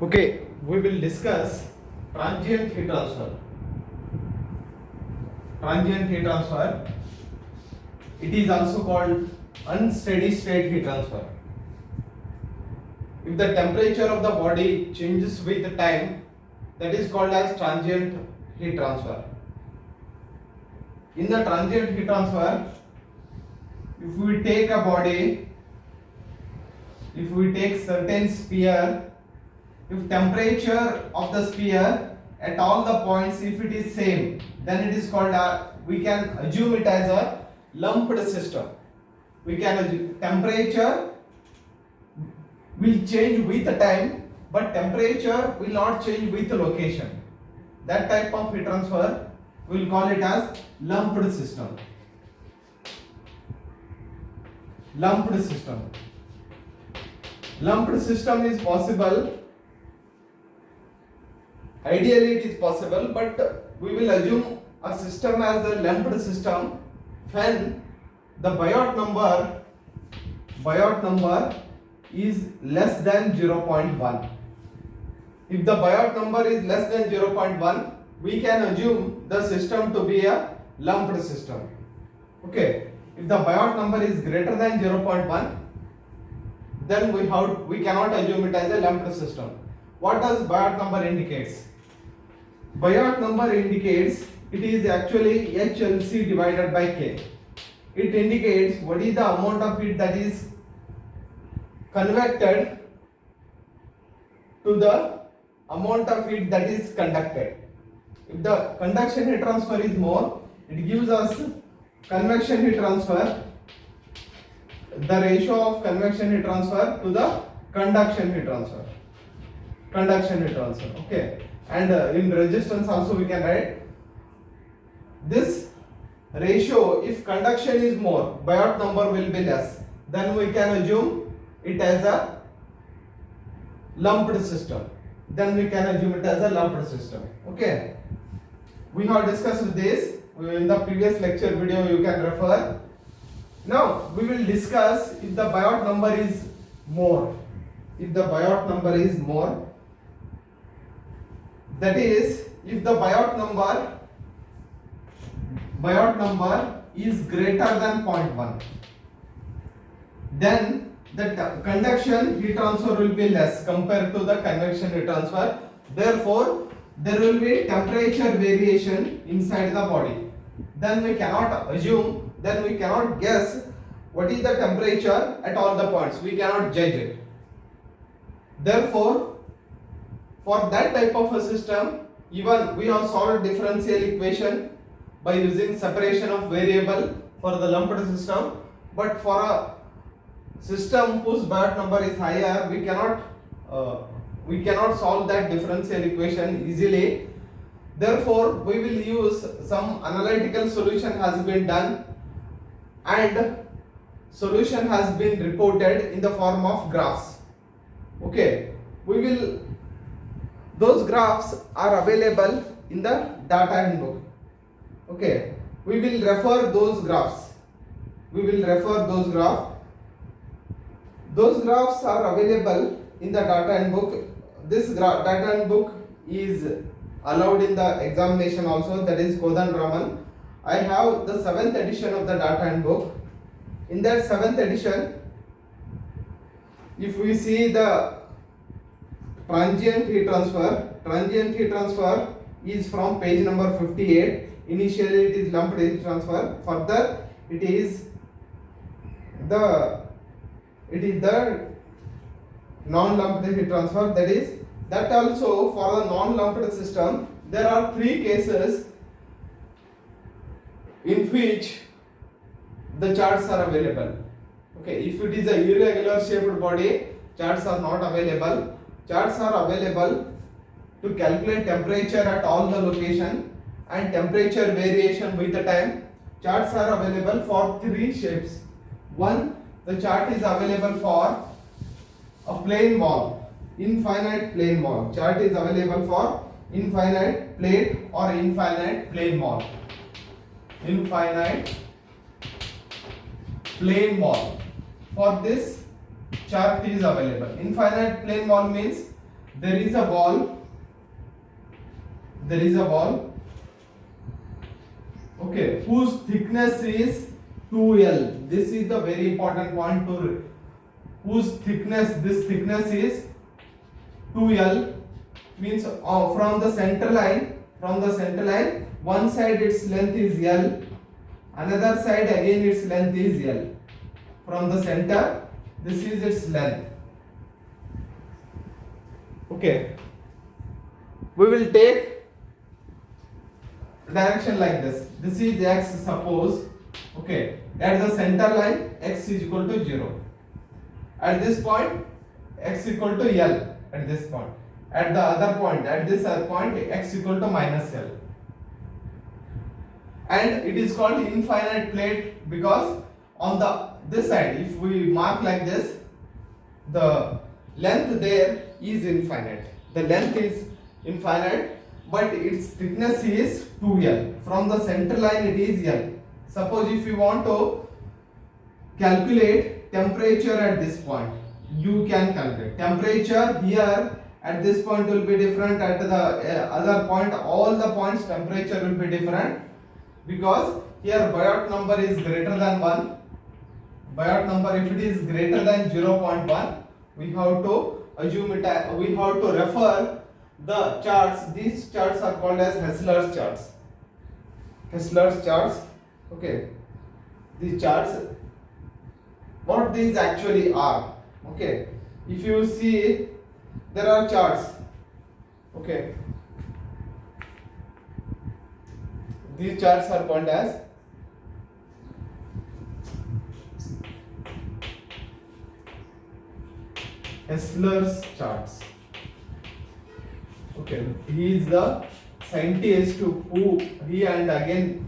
Okay, we will discuss transient heat transfer. Transient heat transfer. It is also called unsteady state heat transfer. If the temperature of the body changes with time, that is called as transient heat transfer. In the transient heat transfer, if we take a body, if we take certain sphere, if temperature of the sphere at all the points, if it is same, then it is called we can assume it as a lumped system. We can assume temperature will change with the time, but temperature will not change with the location. That type of heat transfer we will call it as lumped system. Lumped system. Lumped system is possible. Ideally it is possible, but we will assume a system as a lumped system when the Biot number is less than 0.1. If the Biot number is less than 0.1, we can assume the system to be a lumped system. Okay. If the Biot number is greater than 0.1, then we cannot assume it as a lumped system. What does Biot number indicates? Biot number indicates it is actually HLC divided by K. It indicates what is the amount of heat that is convected to the amount of heat that is conducted. If the conduction heat transfer is more, it gives us convection heat transfer, the ratio of convection heat transfer to the conduction heat transfer. Conduction heat transfer. Okay. And in resistance also we can write this ratio. If conduction is more, Biot number will be less, then we can assume it as a lumped system. Okay, we have discussed this in the previous lecture video, you can refer. Now we will discuss if the Biot number is more. If the Biot number is more, that is, if the Biot number is greater than 0.1, then the conduction heat transfer will be less compared to the convection heat transfer. Therefore, there will be temperature variation inside the body. Then we cannot assume, then we cannot guess what is the temperature at all the points. We cannot judge it. Therefore, for that type of a system, even we have solved differential equation by using separation of variable for the lumped system, but for a system whose Biot number is higher, we cannot solve that differential equation easily. Therefore, we will use some analytical solution has been done, and solution has been reported in the form of graphs. Okay, those graphs are available in the data handbook. Okay, we will refer those graphs. Those graphs are available in the data handbook. This data handbook is allowed in the examination also, that is Kodan Raman. I have the 7th edition of the data handbook. In that 7th edition, if we see the transient heat transfer is from page number 58. Initially it is lumped heat transfer. Further it is the non-lumped heat transfer. That also for the non-lumped system there are 3 cases in which the charts are available. Okay, if it is a irregular shaped body, charts are not available. Charts are available to calculate temperature at all the location and temperature variation with the time. Charts are available for 3 shapes. One, the chart is available for a plane wall, infinite plane wall. Chart is available for infinite plate or infinite plane wall. Infinite plane wall. For this chart is available. Infinite plane wall means there is a ball, okay, whose thickness is 2L. This is the very important point to whose thickness, this thickness is 2L, means from the center line, one side its length is L, another side again its length is L. From the center, this is its length. Okay, we will take direction like this. This is x, suppose, okay, at the center line x is equal to 0. At this point x equal to L. At this point, at the other point, at this point x equal to minus L. And it is called infinite plate because on this side, if we mark like this, the length there is infinite. The length is infinite, but its thickness is 2L. From the center line it is L. Suppose if you want to calculate temperature at this point, you can calculate temperature here. At this point will be different, at the other point, all the points temperature will be different, because here Biot number is greater than 1. Biot number, if it is greater than 0.1, we have to assume it, we have to refer the charts. These charts are called as Hessler's charts. Hessler's charts, okay. These charts, what these actually are, okay. If you see, there are charts, okay. These charts are called as Hessler's charts. Okay, he is the scientist who he and again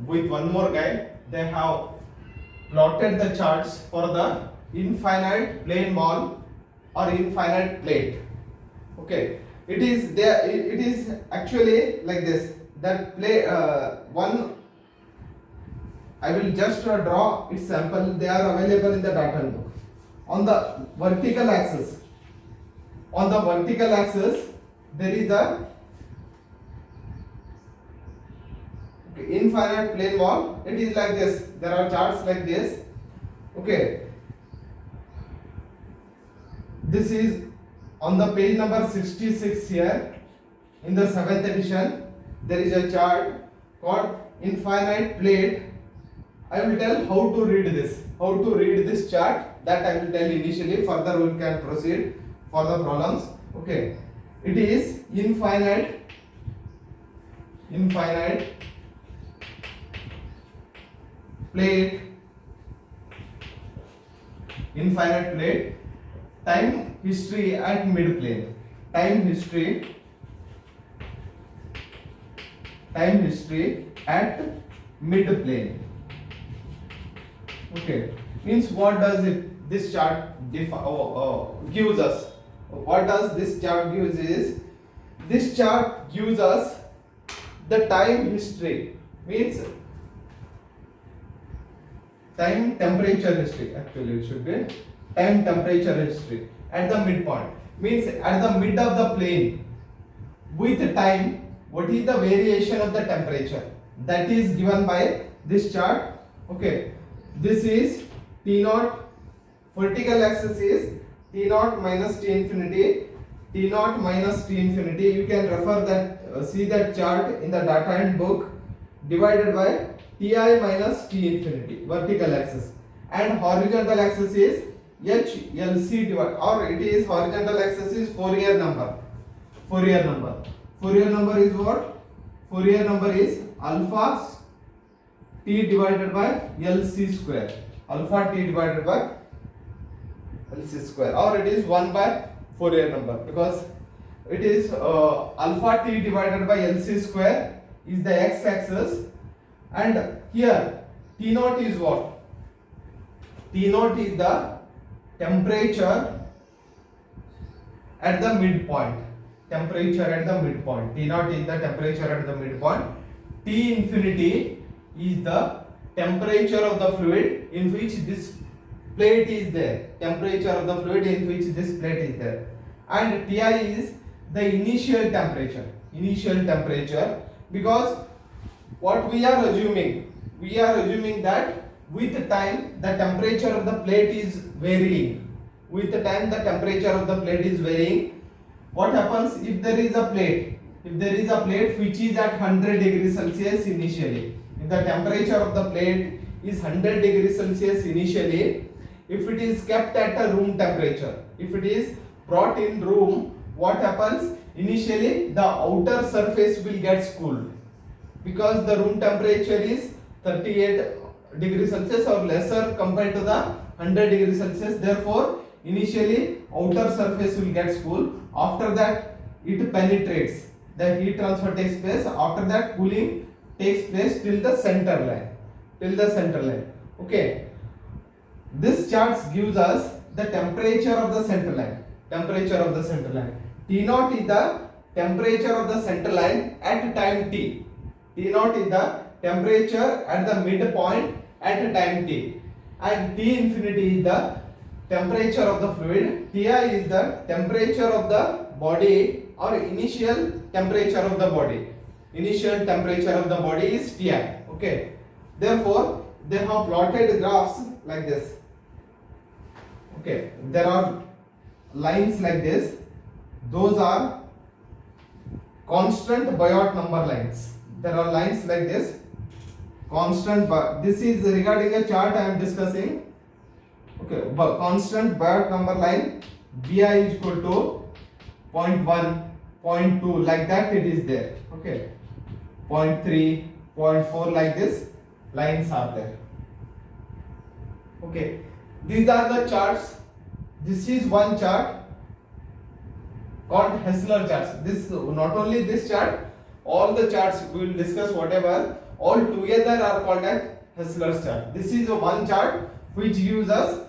with one more guy, they have plotted the charts for the infinite plane ball or infinite plate. Okay, it is there. It is actually like this. That play one. I will just draw its sample. They are available in the data book. On the vertical axis, there is a infinite plane wall. It is like this. There are charts like this. Okay. This is on the page number 66 here. In the 7th edition, there is a chart called infinite plate. I will tell how to read this. How to read this chart, that I will tell initially. Further we can proceed for the problems. Okay. It is infinite plate, time history at mid plane. Time history at mid plane. Okay, means what does this chart gives us? What does this chart gives is, this chart gives us the time history, means time temperature history, actually it should be time temperature history at the midpoint, means at the mid of the plane with time, what is the variation of the temperature, that is given by this chart. Okay, this is T naught, vertical axis is T naught minus T infinity, T naught minus T infinity. You can refer that, see that chart in the data and book, divided by Ti minus T infinity, vertical axis, and horizontal axis is HLC divided, or it is horizontal axis is Fourier number. Fourier number is what? Fourier number is alpha T divided by LC square. Alpha T divided by LC square, or it is 1 by Fourier number, because it is alpha T divided by LC square is the x axis, and here T naught is what? T naught is the temperature at the midpoint. Temperature at the midpoint. T naught is the temperature at the midpoint. T infinity is the temperature of the fluid in which this plate is there. Temperature of the fluid in which this plate is there. and Ti is the initial temperature. Initial temperature, because what we are assuming? We are assuming that with time the temperature of the plate is varying. With time the temperature of the plate is varying. What happens if there is a plate? If there is a plate which is at 100 degrees Celsius initially, if the temperature of the plate is 100 degrees Celsius initially, if it is kept at a room temperature, if it is brought in room, what happens? Initially the outer surface will get cooled, because the room temperature is 38 degrees Celsius or lesser compared to the 100 degrees Celsius. Therefore initially outer surface will get cooled. After that it penetrates, the heat transfer takes place. After that cooling takes place till the center line, okay. This chart gives us the temperature of the center line. T naught is the temperature of the center line at time t. T naught is the temperature at the midpoint at time t, and T infinity is the temperature of the fluid. Ti is the temperature of the body, or initial temperature of the body. Initial temperature of the body is Ti. Okay. Therefore, they have plotted graphs like this. Okay. There are lines like this. Those are constant Biot number lines. There are lines like this. Constant. This is regarding a chart I am discussing. Okay, but constant Biot number line Bi is equal to 0.1, 0.2, like that it is there. Okay, 0.3, 0.4, like this lines are there. Okay, these are the charts. This is one chart called Hessler charts. This, not only this chart, all the charts we will discuss, whatever, all together are called as Hessler's chart. This is one chart which gives us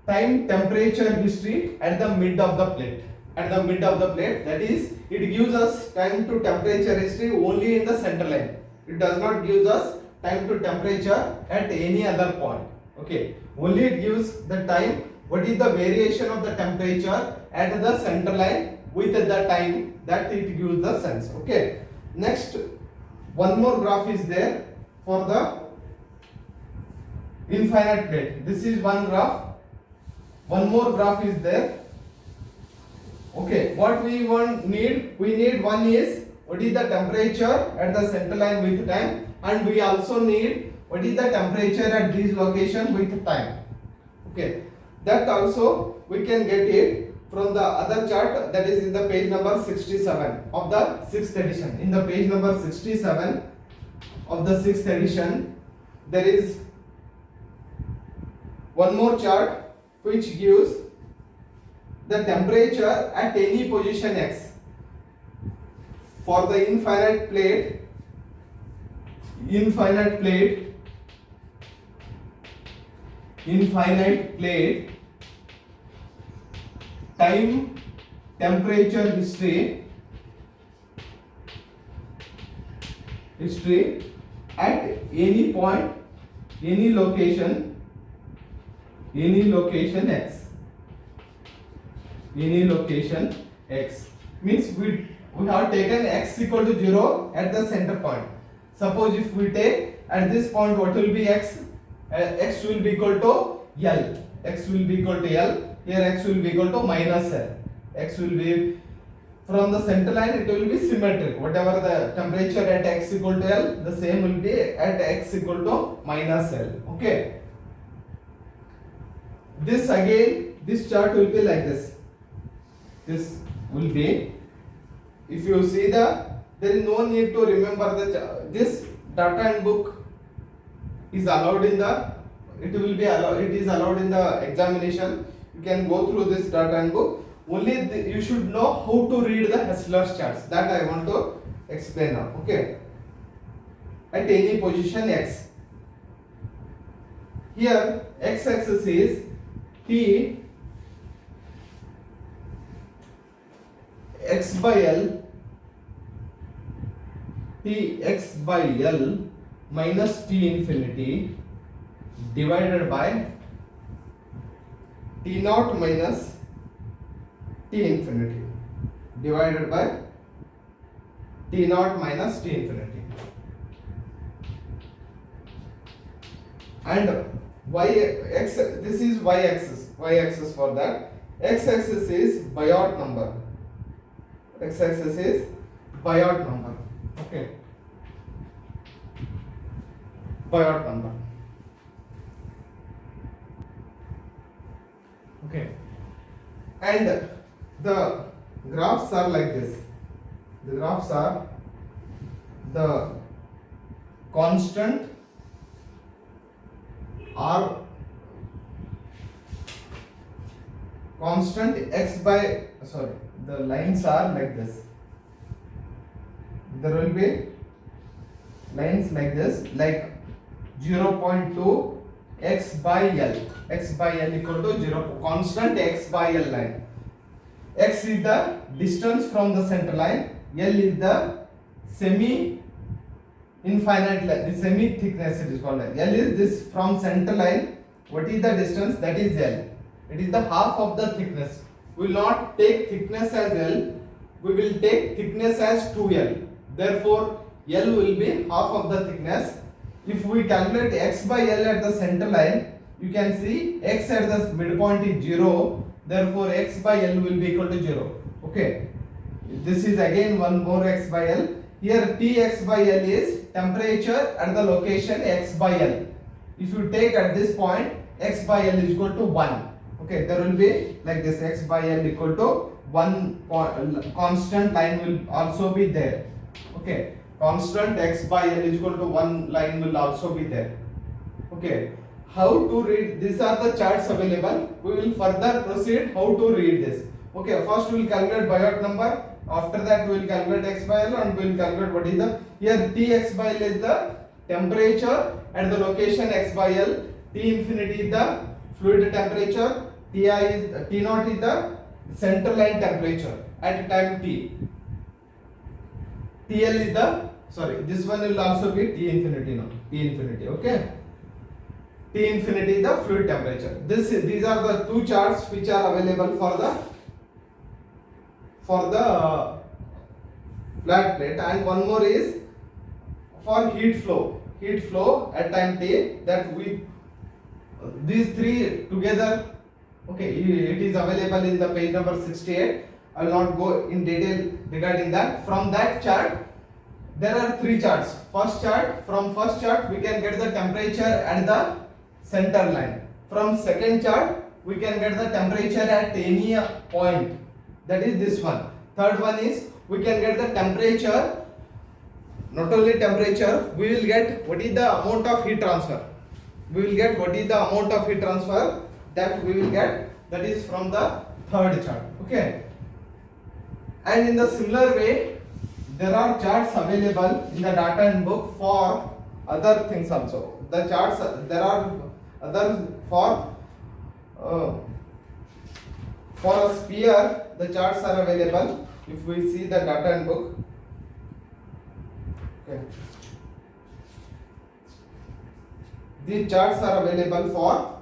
time, temperature, history at the mid of the plate. That is, it gives us time to temperature history only in the center line. It does not give us time to temperature at any other point. Okay, only it gives the time, what is the variation of the temperature at the center line with the time that it gives the sense. Okay, next one more graph is there for the infinite plate. This is one graph. One more graph is there. Okay, what we need one is what is the temperature at the center line with time, and we also need what is the temperature at this location with time. Okay, that also we can get it from the other chart, that is in the page number 67 of the 6th edition. In the page number 67 of the 6th edition, there is one more chart which gives the temperature at any position x for the infinite plate time, temperature, history at any point, any location x, means we have taken x equal to 0 at the center point. Suppose if we take at this point, what will be x? X will be equal to L. Here x will be equal to minus L. X will be from the center line, it will be symmetric. Whatever the temperature at x equal to L, the same will be at x equal to minus L. Okay. This again, this chart will be like this. This will be, if you see there is no need to remember this data and book is allowed in the, it is allowed in the examination. You can go through this data and book. Only you should know how to read the Hessler's charts. That I want to explain now. Okay. At any position x. Here x-axis is T x by L, T x by L minus T infinity divided by T naught minus T infinity divided by T naught minus T infinity. And x, this is y axis for that. X axis is Biot number. X axis is Biot number. Okay. Biot number. Okay. And the graphs are like this. The graphs are the constant or constant x by, sorry, the lines are like this. There will be lines like this, like 0.2 x by L. X by L equal to 0. Constant x by L line. X is the distance from the center line. L is the semi infinite line, the semi thickness it is called. L is this from center line. What is the distance? That is L. It is the half of the thickness. We will not take thickness as L. We will take thickness as 2L. Therefore, L will be half of the thickness. If we calculate x by L at the center line, you can see x at the midpoint is 0. Therefore, x by L will be equal to 0. Okay. This is again one more x by L. Here Tx by L is temperature at the location x by L. If you take at this point, x by L is equal to 1. Okay, there will be like this, x by L equal to 1 constant line will also be there. Okay, constant x by L is equal to 1 line will also be there. Okay, how to read? These are the charts available. We will further proceed how to read this. Okay, first we will calculate Biot number. After that we will calculate x by L and we will calculate what is the, here Tx by L is the temperature at the location x by L. T infinity is the fluid temperature. Ti is, T naught is the center line temperature at time T. TL is the, sorry, this one will also be T infinity now. T infinity, okay. T infinity is the fluid temperature. These are the two charts which are available for the flat plate, and one more is for heat flow. Heat flow at time T, that we these three together. Okay, it is available in the page number 68. I will not go in detail regarding that. From that chart, there are three charts. First chart, from first chart we can get the temperature at the center line. From second chart, we can get the temperature at any point. That is this one. Third one is we can get the temperature. Not only temperature, we will get what is the amount of heat transfer. We will get what is the amount of heat transfer that we will get. That is from the third chart. Okay. And in the similar way, there are charts available in the data and book for other things also. The charts, there are other for a sphere, the charts are available. If we see the data and book, okay, these charts are available for,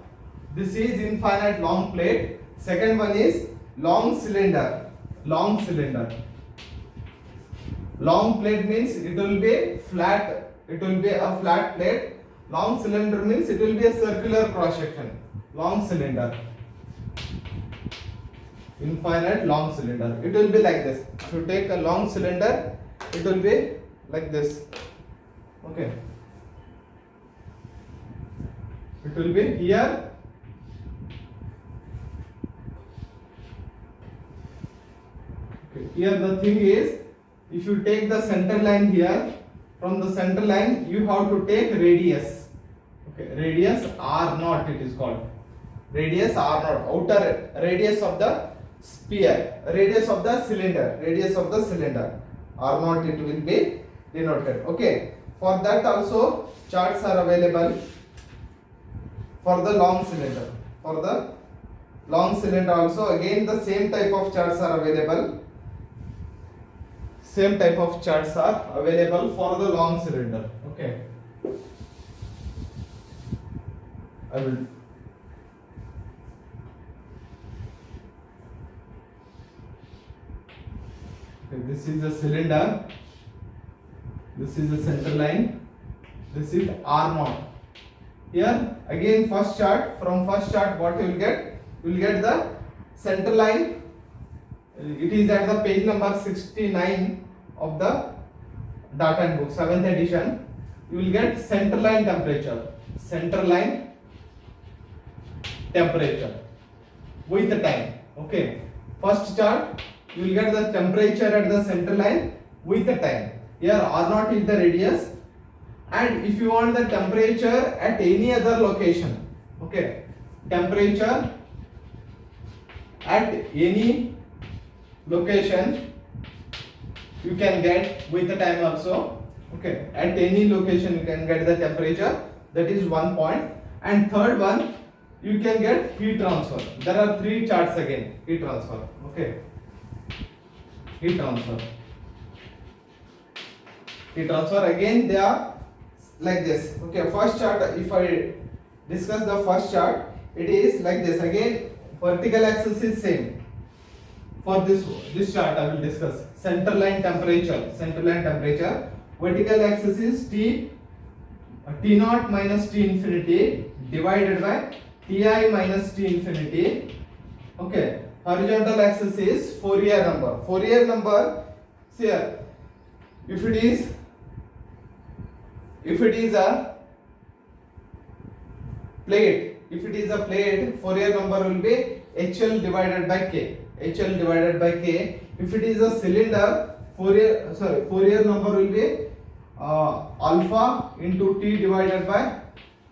this is infinite long plate. Second one is long cylinder. Long cylinder. Long plate means it will be flat. It will be a flat plate. Long cylinder means it will be a circular cross section. Long cylinder. Infinite long cylinder. It will be like this. If you take a long cylinder, it will be like this. Okay. It will be here. Okay. Here the thing is, if you take the center line here, from the center line you have to take radius. Okay, radius R0 it is called. Radius R0, outer radius of the sphere, radius of the cylinder, radius of the cylinder. R0 it will be denoted. Okay, for that also charts are available for the long cylinder. For the long cylinder also again the same type of charts are available. Same type of charts are available for the long cylinder. Okay, I will. Okay, this is a cylinder. This is the center line. This is R naught. Here again first chart. From first chart, what you will get? You will get the center line. It is at the page number 69 of the data book, 7th edition. You will get center line temperature. Center line temperature with the time. Okay. First chart, you will get the temperature at the center line with the time. Here R naught is the radius, and if you want the temperature at any other location, okay, temperature at any location you can get with the time also. Okay, at any location you can get the temperature. That is one point. And third one, you can get heat transfer. There are three charts again. Heat transfer. Okay, heat transfer. Heat transfer again, they are like this. Okay, first chart, if I discuss the first chart, it is like this. Again, vertical axis is same. For this chart I will discuss center line temperature. Center line temperature. Vertical axis is T naught minus T infinity divided by Ti minus T infinity. Okay. Horizontal axis is Fourier number. Fourier number, see here, if it is a plate, Fourier number will be HL divided by K. HL divided by K. If it is a cylinder, Fourier number will be alpha into T divided by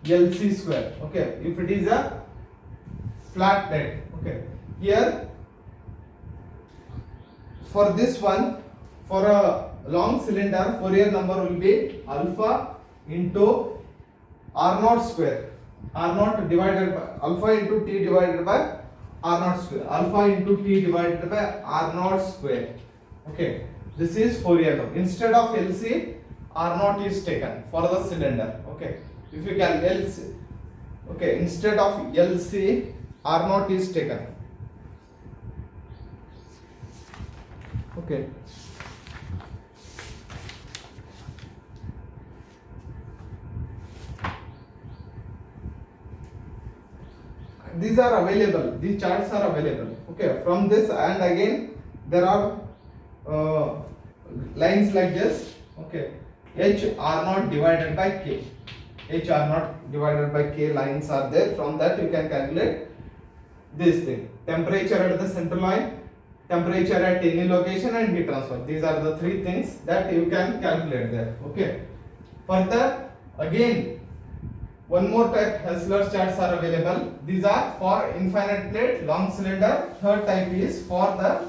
LC square. Okay. If it is a flat plate. Okay. Here, for this one, for a long cylinder, Fourier number will be alpha into R naught square. R naught divided by alpha into T divided by R naught square. Alpha into T divided by R naught square. Okay, this is Fourier law. Instead of LC, R naught is taken for the cylinder. Okay, if you can LC, okay, instead of LC, R naught is taken. Okay. These are available. These charts are available. Okay. From this, and again there are lines like this. Okay. H R naught divided by K. H R naught divided by K lines are there. From that you can calculate this thing. Temperature at the center line, temperature at any location, and heat transfer. These are the three things that you can calculate there. Okay. Further, again, one more type Hessler's charts are available. These are for infinite plate, long cylinder. Third type is for the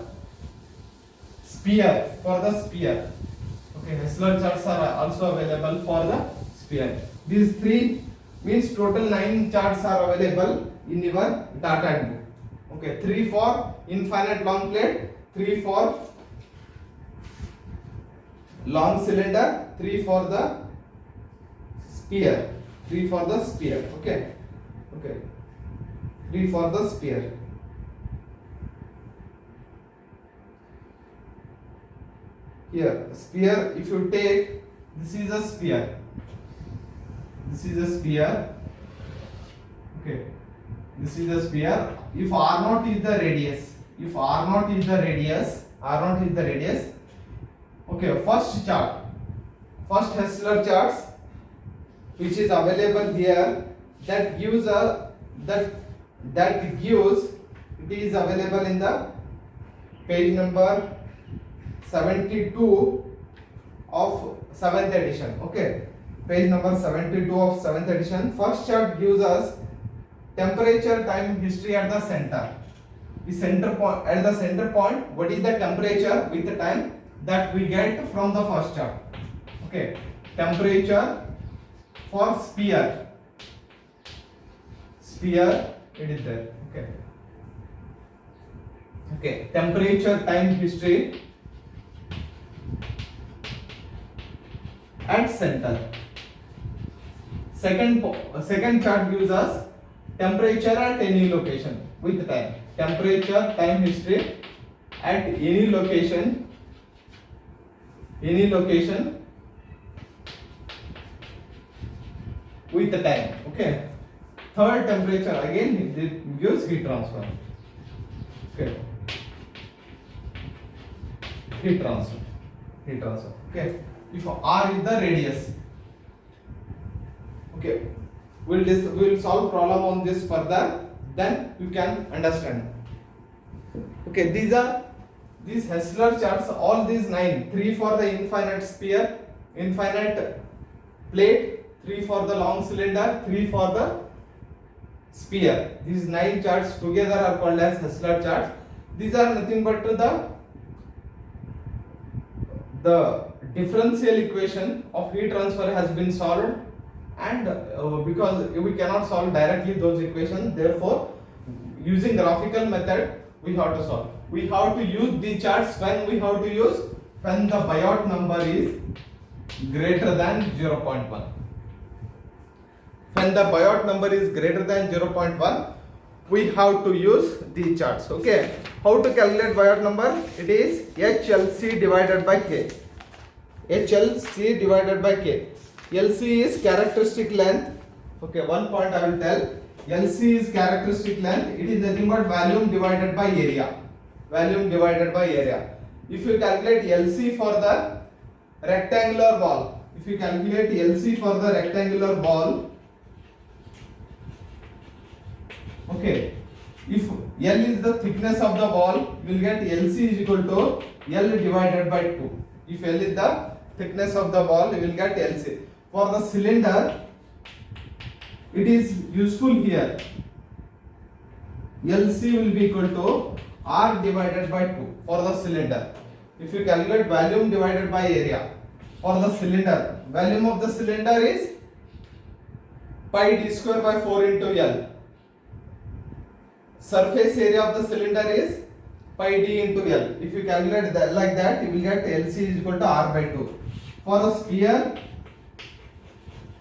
sphere. Okay, Hessler's charts are also available for the sphere. These three means total 9 charts are available in your data book. Okay, 3 for infinite long plate, 3 for long cylinder, 3 for the sphere. 3 for the sphere. Okay. 3 for the sphere. Here, sphere, if you take, this is a sphere. Okay. This is a sphere. If R naught is the radius, okay, first Hessler charts which is available here, that gives it is available in the page number 72 of 7th edition. Okay, page number 72 of 7th edition. First chart gives us temperature time history at the center. The center point, at the center point, what is the temperature with the time that we get from the first chart. Okay, temperature for sphere, it is there. Okay, temperature time history at center. Second chart gives us temperature at any location with time. Temperature time history at any location any location with the time. Okay. Third, temperature, again it gives heat transfer. Okay. Heat transfer. Okay. If r is the radius. Okay. We'll solve problem on this further. Then you can understand. Okay. These Hessler charts. All these 9. 3 for the infinite sphere, infinite plate. 3 for the long cylinder. 3 for the sphere. These 9 charts together are called as Hessler charts. These are nothing but the differential equation of heat transfer has been solved, and because we cannot solve directly those equations, therefore using graphical method we have to solve. We have to use the charts when the Biot number is greater than 0.1. When the Biot number is greater than 0.1, we have to use the charts. Okay. How to calculate Biot number? It is HLC divided by K. HLC divided by K. LC is characteristic length. Okay, one point I will tell. LC is characteristic length. It is nothing but volume divided by area. Volume divided by area. If you calculate LC for the rectangular wall, okay, if L is the thickness of the wall, you will get LC is equal to L divided by 2. If L is the thickness of the wall, you will get LC. For the cylinder, it is useful here. LC will be equal to R divided by 2 for the cylinder. If you calculate volume divided by area for the cylinder, volume of the cylinder is pi d square by 4 into L. Surface area of the cylinder is pi d into L. If you calculate that like that, you will get LC is equal to R by 2. For a sphere,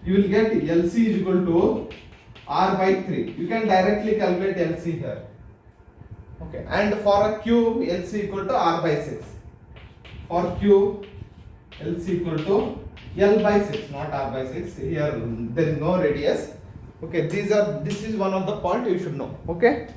you will get LC is equal to R by 3. You can directly calculate LC here. Okay. And for a cube, LC equal to R by 6. For cube, LC equal to L by 6, not R by 6. Here there is no radius. Okay. This is one of the point you should know. Okay.